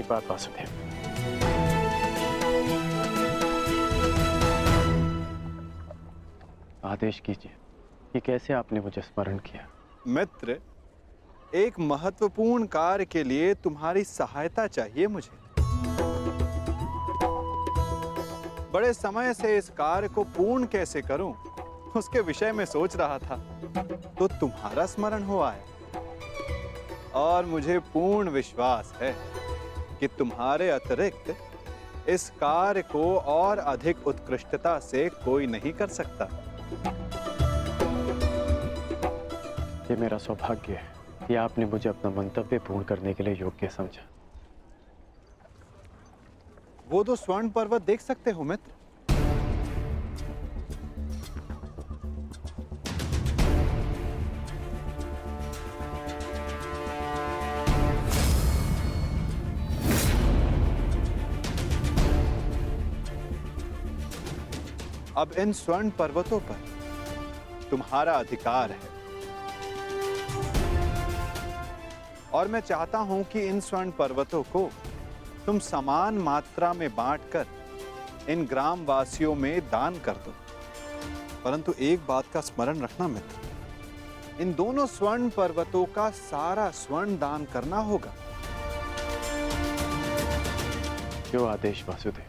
बात वासुदेव। आदेश कीजिए कि कैसे आपने मुझे स्मरण किया। मित्र, एक महत्वपूर्ण कार्य के लिए तुम्हारी सहायता चाहिए मुझे। बड़े समय से इस कार्य को पूर्ण कैसे करूं, उसके विषय में सोच रहा था, तो तुम्हारा स्मरण हो आया। और मुझे पूर्ण विश्वास है कि तुम्हारे अतिरिक्त इस कार्य को और अधिक उत्कृष्टता से कोई नहीं कर सकता। ये मेरा सौभाग्य है कि आपने मुझे अपना मंतव्य पूर्ण करने के लिए योग्य समझा। वो दो स्वर्ण पर्वत देख सकते हो मित्र। अब इन स्वर्ण पर्वतों पर तुम्हारा अधिकार है और मैं चाहता हूं कि इन स्वर्ण पर्वतों को तुम समान मात्रा में बांटकर इन ग्राम वासियों में दान कर दो। परंतु एक बात का स्मरण रखना मित्र, इन दोनों स्वर्ण पर्वतों का सारा स्वर्ण दान करना होगा। जो आदेश वासुदेव।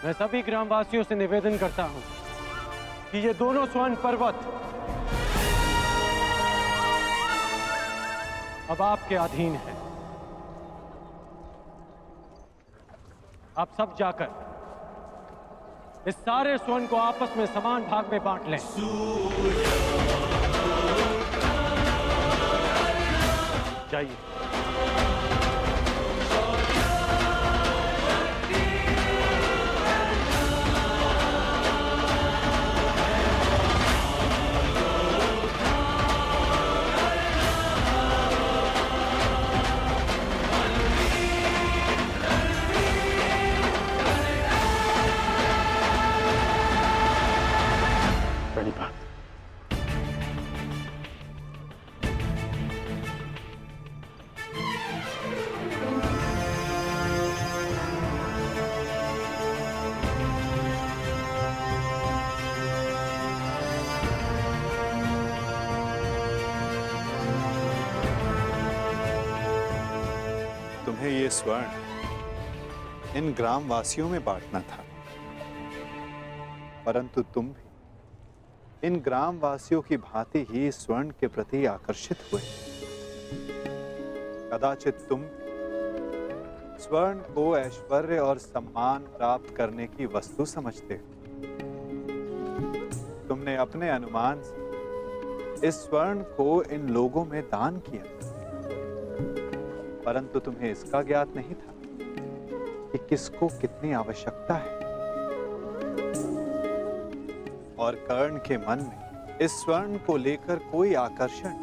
मैं सभी ग्रामवासियों से निवेदन करता हूं कि ये दोनों स्वर्ण पर्वत अब आपके अधीन है। आप सब जाकर इस सारे स्वर्ण को आपस में समान भाग में बांट लें। जाइए। प्रणिपात। तुम्हें ये स्वर्ण इन ग्राम वासियों में बांटना था, परंतु तुम भी इन ग्राम वासियों की भांति ही स्वर्ण के प्रति आकर्षित हुए। कदाचित तुम स्वर्ण को ऐश्वर्य और सम्मान प्राप्त करने की वस्तु समझते हो। तुमने अपने अनुमान से इस स्वर्ण को इन लोगों में दान किया, परंतु तुम्हें इसका ज्ञात नहीं था कि किसको कितनी आवश्यकता है। और कर्ण के मन में इस स्वर्ण को लेकर कोई आकर्षण,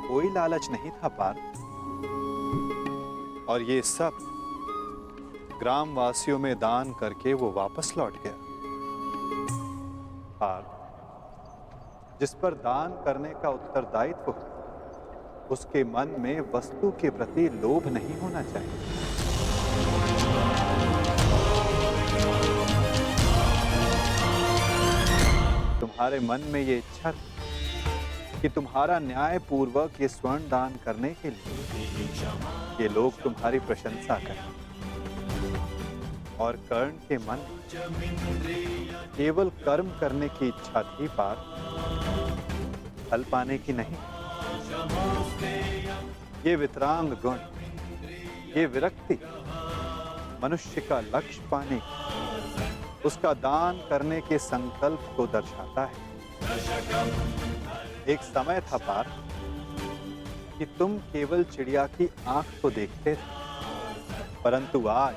कोई लालच नहीं था पार्थ। और ये सब ग्राम वासियों में दान करके वो वापस लौट गया। पार्थ, जिस पर दान करने का उत्तरदायित्व हो, उसके मन में वस्तु के प्रति लोभ नहीं होना चाहिए। तुम्हारे मन में ये इच्छा थी कि तुम्हारा न्याय पूर्वक ये स्वर्ण दान करने के लिए ये लोग तुम्हारी प्रशंसा करें। और कर्ण के मन में केवल कर्म करने की इच्छा थी पार्थ, फल पाने की नहीं। ये वितरांग गुण, ये विरक्ति मनुष्य का लक्ष्य पाने की, उसका दान करने के संकल्प को दर्शाता है। एक समय था पार्थ कि तुम केवल चिड़िया की आंख को देखते थे, परंतु आज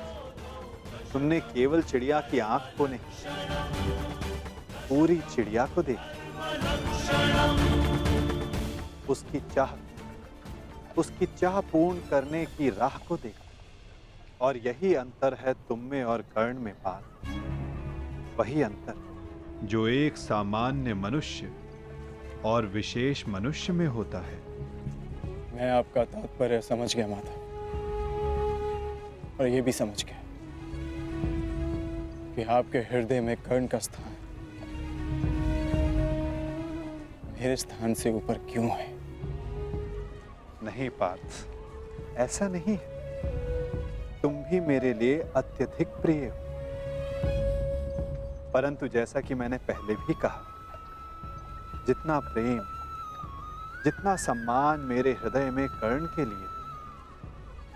तुमने केवल चिड़िया की आंख को नहीं, पूरी चिड़िया को देखा। उसकी चाह पूर्ण करने की राह को देखा। और यही अंतर है तुम में और कर्ण में पार्थ। वही अंतर जो एक सामान्य मनुष्य और विशेष मनुष्य में होता है। मैं आपका तात्पर्य समझ गया माता, और ये भी समझ गया कि आपके हृदय में कर्ण का स्थान मेरे स्थान से ऊपर क्यों है। नहीं पार्थ, ऐसा नहीं है। तुम भी मेरे लिए अत्यधिक प्रिय हो, परंतु जैसा कि मैंने पहले भी कहा, जितना प्रेम, जितना सम्मान मेरे हृदय में कर्ण के लिए,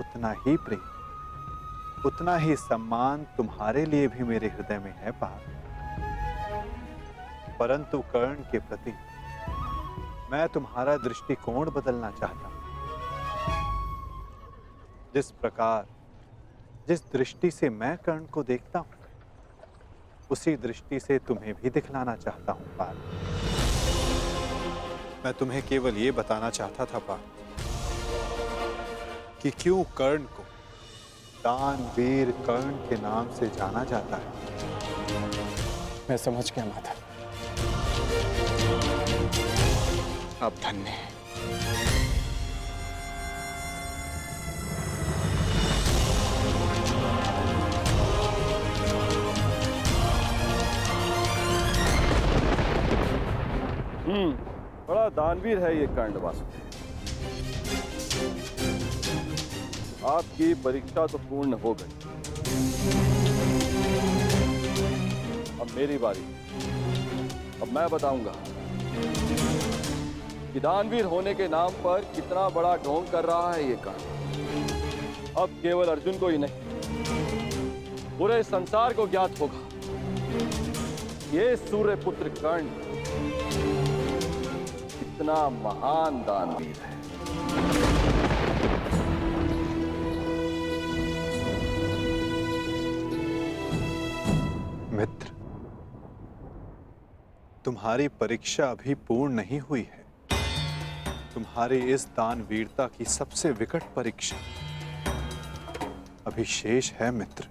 उतना ही प्रेम, उतना ही सम्मान तुम्हारे लिए भी मेरे हृदय में है पार्थ। परंतु कर्ण के प्रति मैं तुम्हारा दृष्टिकोण बदलना चाहता हूं। जिस दृष्टि से मैं कर्ण को देखता हूं, उसी दृष्टि से तुम्हें भी दिखलाना चाहता हूं पार्थ। मैं तुम्हें केवल ये बताना चाहता था पार्थ कि क्यों कर्ण को दानवीर कर्ण के नाम से जाना जाता है। मैं समझ गया माता, आप धन्य हैं। बड़ा दानवीर है ये कर्ण वासुदेव। आपकी परीक्षा तो पूर्ण हो गई, अब मेरी बारी। अब मैं बताऊंगा कि दानवीर होने के नाम पर कितना बड़ा ढोंग कर रहा है ये कर्ण। अब केवल अर्जुन को ही नहीं, पूरे संसार को ज्ञात होगा ये सूर्यपुत्र कर्ण कितना महान दानवीर है। मित्र, तुम्हारी परीक्षा अभी पूर्ण नहीं हुई है। तुम्हारी इस दानवीरता की सबसे विकट परीक्षा अभी शेष है मित्र।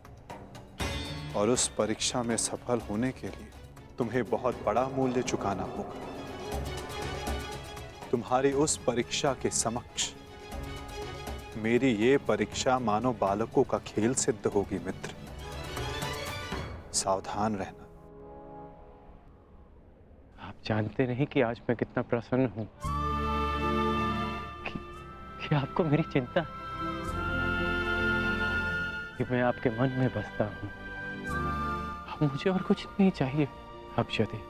और उस परीक्षा में सफल होने के लिए तुम्हें बहुत बड़ा मूल्य चुकाना होगा। तुम्हारी उस परीक्षा के समक्ष मेरी ये परीक्षा मानो बालकों का खेल सिद्ध होगी मित्र। सावधान रहना। आप जानते नहीं कि आज मैं कितना प्रसन्न हूं कि आपको मेरी चिंता है, कि मैं आपके मन में बसता हूं। अब मुझे और कुछ नहीं चाहिए। अब यदि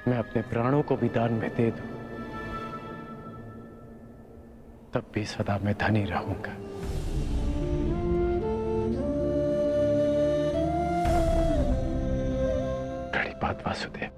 मैं अपने प्राणों को भी दान में दे दूं, तब भी सदा मैं धनी रहूंगा। बड़ी बात वासुदेव।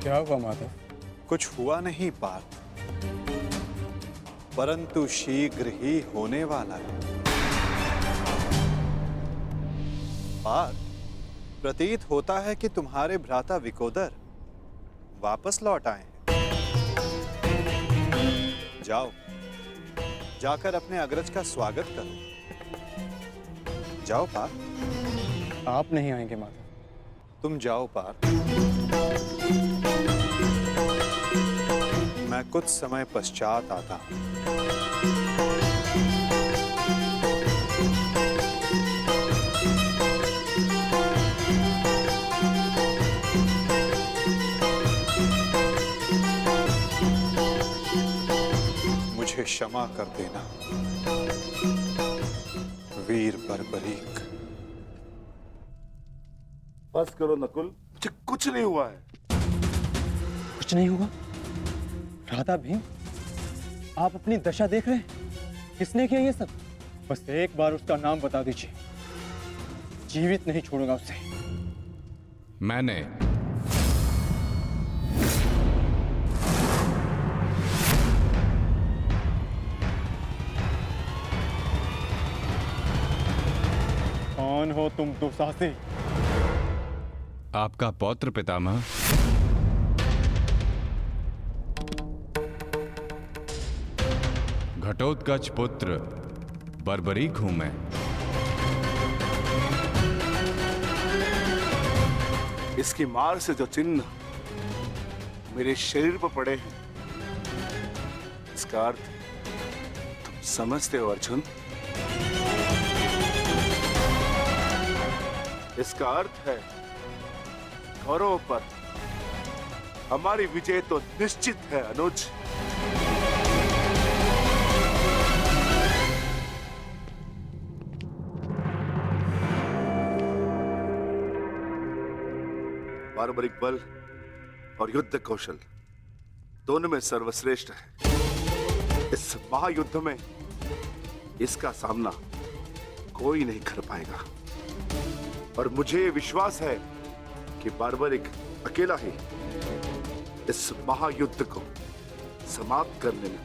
क्या हुआ माधव? कुछ हुआ नहीं पार्थ, परंतु शीघ्र ही होने वाला है। पार्थ, प्रतीत होता है कि तुम्हारे भ्राता विकोदर वापस लौट आए हैं। जाओ, जाकर अपने अग्रज का स्वागत करो। जाओ पार्थ। आप नहीं आएंगे माधव? तुम जाओ पार्थ। मैं कुछ समय पश्चात आता हूं। मुझे क्षमा कर देना वीर बर्बरीक। बस करो नकुल, मुझे कुछ नहीं हुआ है। कुछ नहीं हुआ? राधा भीम, आप अपनी दशा देख रहे हैं? किसने किया ये सब? बस एक बार उसका नाम बता दीजिए, जीवित नहीं छोड़ूंगा उसे। मैंने। कौन हो तुम दुस्साहसी? आपका पौत्र पितामह। घटोत्कच पुत्र बर्बरीक हूं मैं। इसकी मार से जो चिन्ह मेरे शरीर पर पड़े हैं, इसका अर्थ तुम समझते हो अर्जुन? इसका अर्थ है कौरवों पर हमारी विजय तो निश्चित है अनुज। बार्बरिक बल और युद्ध कौशल दोनों में सर्वश्रेष्ठ है। इस महायुद्ध में इसका सामना कोई नहीं कर पाएगा और मुझे ये विश्वास है कि बार्बरिक अकेला ही इस महायुद्ध को समाप्त करने में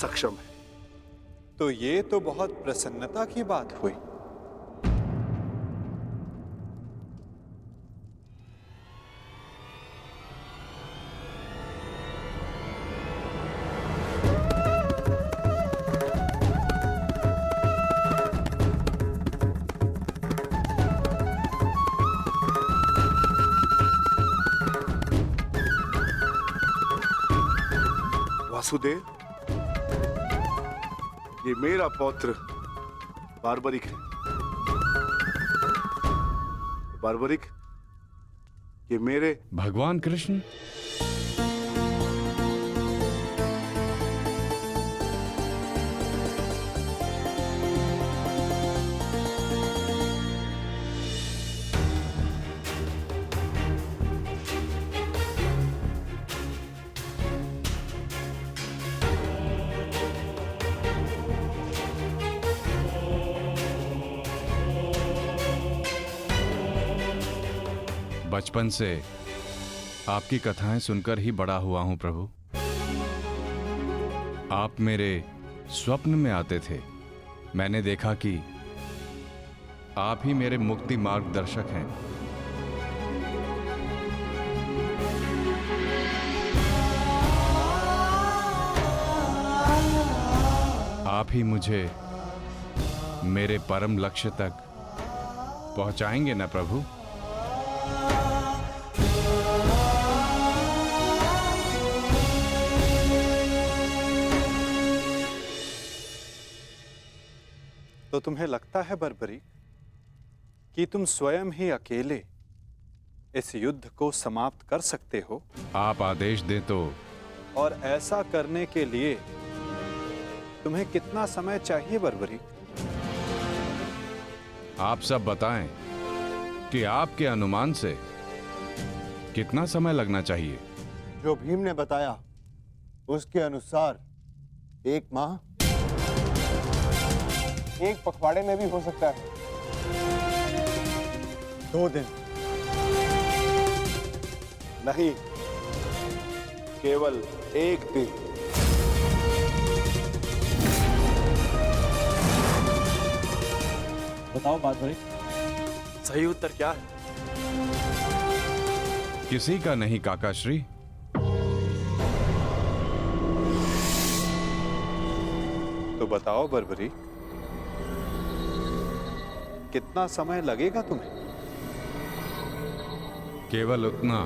सक्षम है। तो ये तो बहुत प्रसन्नता की बात हुई। वासुदेव, ये मेरा पौत्र बार्बरिक है। बार्बरिक, ये मेरे भगवान कृष्ण। बचपन से आपकी कथाएं सुनकर ही बड़ा हुआ हूं प्रभु। आप मेरे स्वप्न में आते थे। मैंने देखा कि आप ही मेरे मुक्ति मार्गदर्शक हैं। आप ही मुझे मेरे परम लक्ष्य तक पहुंचाएंगे ना प्रभु? तो तुम्हें लगता है बर्बरी कि तुम स्वयं ही अकेले इस युद्ध को समाप्त कर सकते हो? आप आदेश दें तो। और ऐसा करने के लिए तुम्हें कितना समय चाहिए बर्बरी? आप सब बताएं कि आपके अनुमान से कितना समय लगना चाहिए? जो भीम ने बताया उसके अनुसार 1 माह। 1 पखवाड़े में भी हो सकता है। 2 दिन। नहीं, केवल 1 दिन। बताओ बार्बरिक, सही उत्तर क्या है? किसी का नहीं काकाश्री। तो बताओ बर्बरी, कितना समय लगेगा तुम्हें? केवल उतना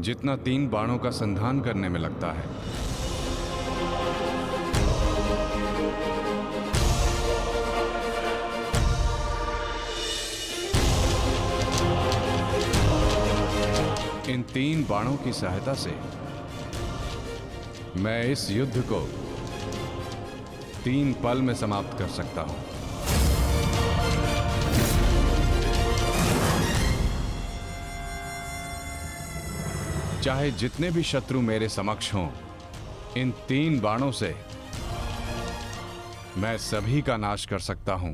जितना 3 बाणों का संधान करने में लगता है। इन 3 बाणों की सहायता से मैं इस युद्ध को 3 पल में समाप्त कर सकता हूं। चाहे जितने भी शत्रु मेरे समक्ष हों, इन 3 बाणों से मैं सभी का नाश कर सकता हूं।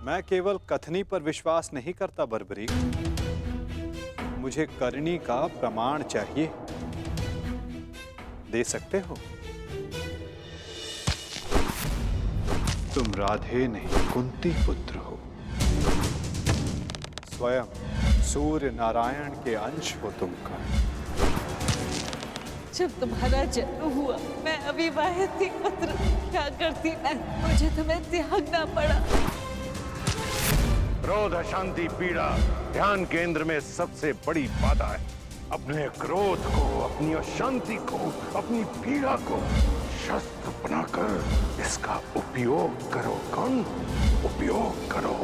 मैं केवल कथनी पर विश्वास नहीं करता बर्बरीक, मुझे करनी का प्रमाण चाहिए। दे सकते हो? तुम राधे नहीं कुंती पुत्र हो, स्वयं सूर्य नारायण के अंश हो तुमका। जब तुम्हारा जन्म हुआ मैं अविवाहित थी पुत्र, क्या करती मैं, मुझे तुम्हें त्यागना पड़ा। क्रोध, अशांति, पीड़ा ध्यान केंद्र में सबसे बड़ी बाधा है। अपने क्रोध को, अपनी अशांति को, अपनी पीड़ा को शस्त्र बनाकर इसका उपयोग करो। कौन उपयोग करो?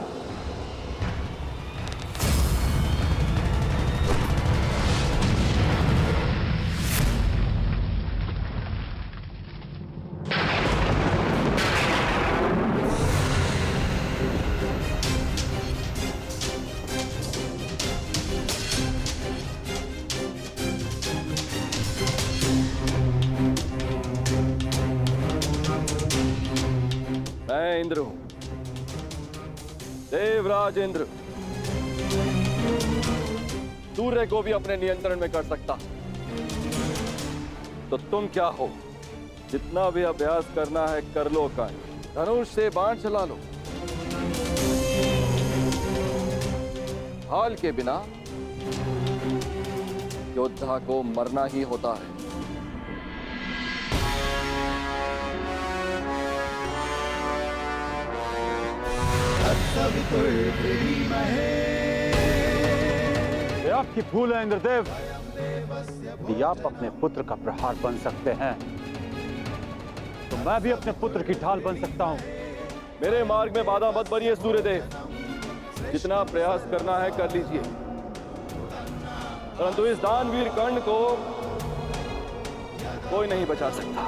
मैं इंद्र हूं, देवराज इंद्र। सूर्य को भी अपने नियंत्रण में कर सकता। तो तुम क्या हो? जितना भी अभ्यास करना है कर लो। कर्ण, धनुष से बाण चला लो। हाल के बिना योद्धा को मरना ही होता है। ये आपकी भूल है इंद्रदेव। यदि आप अपने पुत्र का प्रहार बन सकते हैं तो मैं भी अपने पुत्र की ढाल बन सकता हूं। मेरे मार्ग में बाधा मत बनिए सूर्यदेव। जितना प्रयास करना है कर लीजिए, परंतु इस दानवीर कर्ण को कोई नहीं बचा सकता।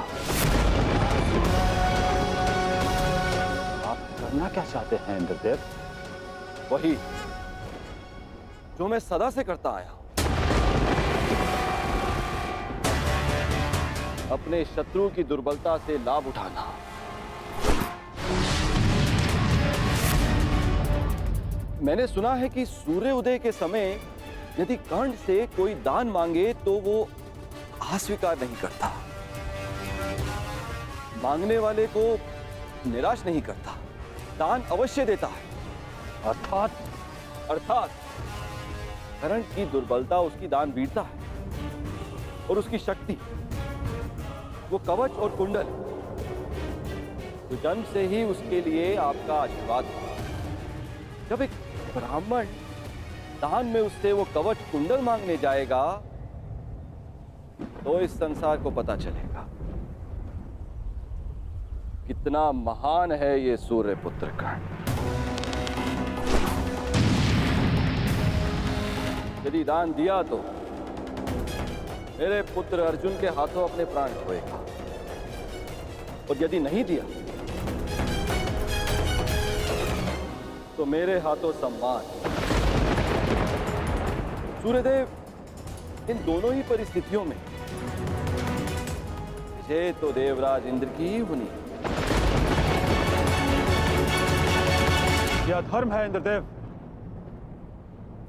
आप करना क्या चाहते हैं इंद्रदेव? वही जो मैं सदा से करता आया, अपने शत्रु की दुर्बलता से लाभ उठाना। मैंने सुना है कि सूर्य उदय के समय यदि कर्ण से कोई दान मांगे तो वो अस्वीकार नहीं करता, मांगने वाले को निराश नहीं करता, दान अवश्य देता है। अर्थात कर्ण की दुर्बलता उसकी दान वीरता है और उसकी शक्ति वो कवच और कुंडल, तो जन्म से ही उसके लिए आपका आशीर्वाद है। जब एक ब्राह्मण दान में उससे वो कवच कुंडल मांगने जाएगा तो इस संसार को पता चलेगा कितना महान है ये सूर्य पुत्र कर्ण। यदि दान दिया तो मेरे पुत्र अर्जुन के हाथों अपने प्राण खोएगा, और यदि नहीं दिया तो मेरे हाथों सम्मान। सूर्यदेव, इन दोनों ही परिस्थितियों में विजय तो देवराज इंद्र की ही होनी है। यह धर्म है इंद्रदेव।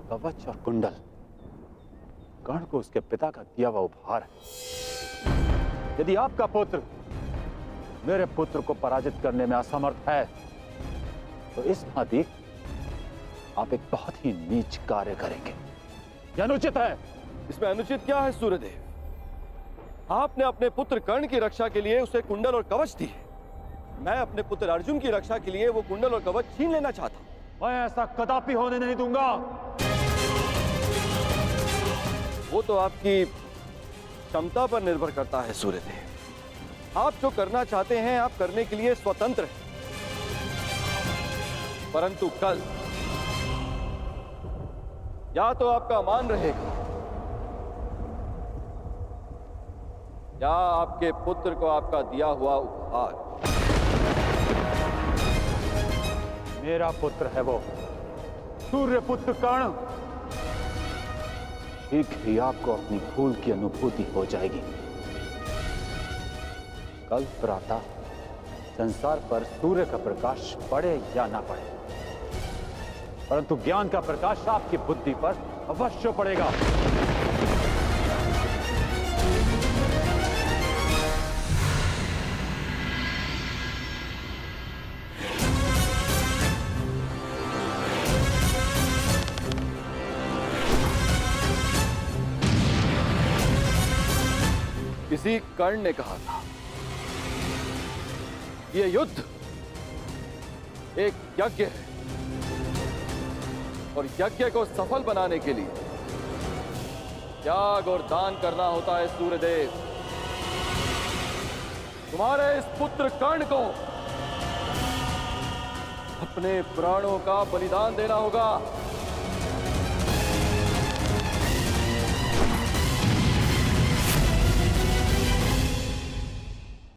कवच और कुंडल कर्ण को उसके पिता का दिया हुआ उपहार है। यदि आपका पुत्र मेरे पुत्र को पराजित करने में असमर्थ है तो इस भांति आप एक बहुत ही नीच कार्य करेंगे। यह अनुचित है। इसमें अनुचित क्या है सूर्यदेव? आपने अपने पुत्र कर्ण की रक्षा के लिए उसे कुंडल और कवच दिए। मैं अपने पुत्र अर्जुन की रक्षा के लिए वो कुंडल और कवच छीन लेना चाहता हूं। मैं ऐसा कदापि होने नहीं दूंगा। वो तो आपकी क्षमता पर निर्भर करता है सूर्यदेव। आप जो करना चाहते हैं आप करने के लिए स्वतंत्र हैं, परंतु कल या तो आपका मान रहेगा या आपके पुत्र को आपका दिया हुआ उपहार? मेरा पुत्र है वो, सूर्यपुत्र कर्ण। शीघ्र ही आपको अपनी भूल की अनुभूति हो जाएगी। कल प्रातः संसार पर सूर्य का प्रकाश पड़े या ना पड़े, परंतु ज्ञान का प्रकाश आपकी बुद्धि पर अवश्य पड़ेगा। किसी कर्ण ने कहा था, ये युद्ध एक यज्ञ है और यज्ञ को सफल बनाने के लिए त्याग और दान करना होता है। सूर्यदेव, तुम्हारे इस पुत्र कर्ण को अपने प्राणों का बलिदान देना होगा।